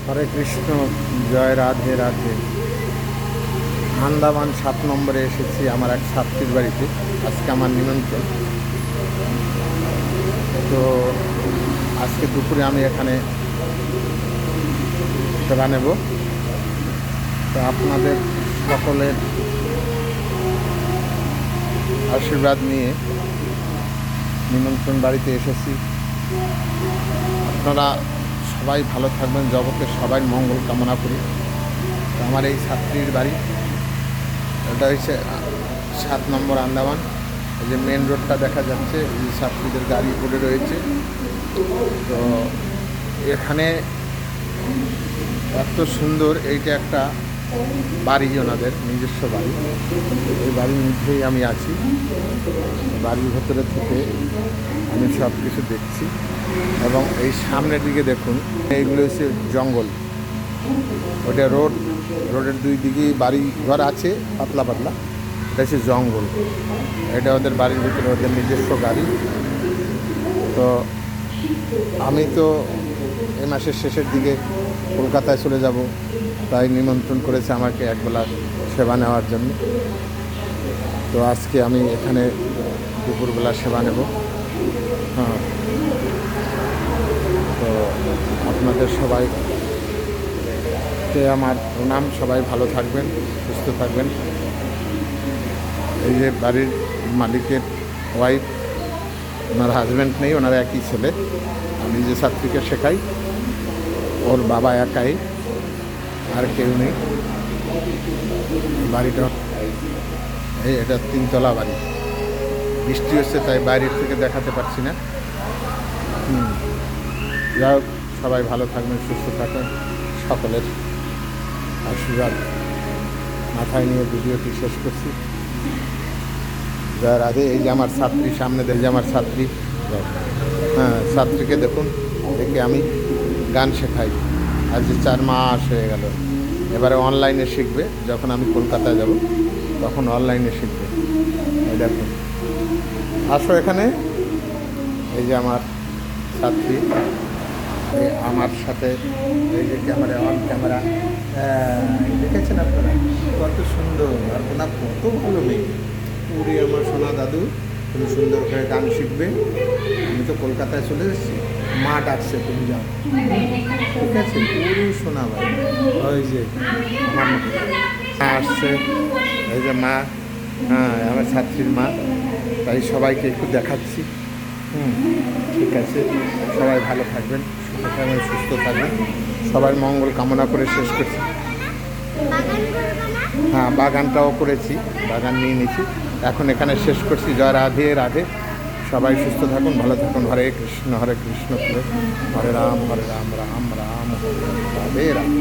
হরে কৃষ্ণ, জয় রাধে রাধে। আন্দামান 7 নম্বরে এসেছি আমার এক ছাত্রীর বাড়িতে। আজকে আমার নিমন্ত্রণ। তো আজকে দুপুরে আমি এখানে সেবা নেব। তো আপনাদের সকলের আশীর্বাদ নিয়ে নিমন্ত্রণ বাড়িতে এসেছি। আপনারা সবাই ভালো থাকবেন, জগতের সবাই মঙ্গল কামনা করি। তো আমার এই ছাত্রীর বাড়ি, এটা হচ্ছে 7 নম্বর আন্দামান। এই যে মেন রোডটা দেখা যাচ্ছে, এই ছাত্রীদের গাড়ি পড়ে রয়েছে। তো এখানে এত সুন্দর, এইটা একটা বাড়ি, ওনাদের নিজস্ব বাড়ি। এই বাড়ির মধ্যেই আমি আছি। বাড়ির ভেতরে থেকে আমি সব কিছু দেখছি। এবং এই সামনের দিকে দেখুন, এইগুলো হচ্ছে জঙ্গল। ওটা রোডের দুই দিকেই বাড়ি ঘর আছে, পাতলা পাতলা। এটা হচ্ছে জঙ্গল। এটা ওদের বাড়ির ভিতরে ওদের নিজস্ব গাড়ি। তো আমি তো এই মাসের শেষের দিকে কলকাতায় চলে যাব, তাই নিমন্ত্রণ করেছে আমাকে একবেলা সেবা নেওয়ার জন্য। তো আজকে আমি এখানে দুপুরবেলা সেবা নেব। হ্যাঁ, তো আপনাদের সবাইকে আমার প্রণাম। সবাই ভালো থাকবেন, সুস্থ থাকবেন। এই যে বাড়ির মালিকের ওয়াইফ, ওনার হাজব্যান্ড নেই, ওনার একই ছেলে। আমি যে ছাত্রীকে শেখাই, ওর বাবা একাই, আর কেউ নেই। বাড়িটা এটা 3 তলা বাড়ি। বৃষ্টি হচ্ছে তাই বাইরের থেকে দেখাতে পারছি না। যাই হোক, সবাই ভালো থাকবেন, সুস্থ থাকবেন। সকলের আশীর্বাদ মাথায় নিয়ে ভিডিওটি শেষ করছি। জয় রাধে। এই যে আমার ছাত্রী সামনে, এই যে আমার ছাত্রী। হ্যাঁ, ছাত্রীকে দেখুন, দেখে আমি গান শেখাই। আজ যে 4 মাস হয়ে গেল। এবারে অনলাইনে শিখবে, যখন আমি কলকাতায় যাব তখন অনলাইনে শিখবে। এই দেখুন, আসো এখানে। এই যে আমার ছাত্রী, আমার সাথে এই যে ক্যামেরা, অন ক্যামেরা। দেখেছেন আপনারা কত সুন্দর, আর ওনার কত ভালো মেয়ে। পুরী আমার সোনা দাদু তুমি সুন্দর করে গান শিখবে। আমি তো কলকাতায় চলে এসেছি, মা ডাকছে, তুমি যাও, ঠিক আছে? পুরো শোনা ভাই। ওই যে আমার মা আসছে, এই যে মা, হ্যাঁ আমার ছাত্রীর মা। তাই সবাইকে একটু দেখাচ্ছি। ঠিক আছে, সবাই ভালো থাকবেন, সুস্থ থাকবেন, সুস্থ থাকবেন। সবাই মঙ্গল কামনা করে শেষ করছি। হ্যাঁ, বাগানটাও করেছি, বাগান নিয়ে নিয়েছি। এখন এখানে শেষ করছি। জয় রাধে রাধে। সবাই সুস্থ থাকুন, ভালো থাকুন। হরে কৃষ্ণ হরে কৃষ্ণ, হরে রাম রাম রাম, রাধে রাধে।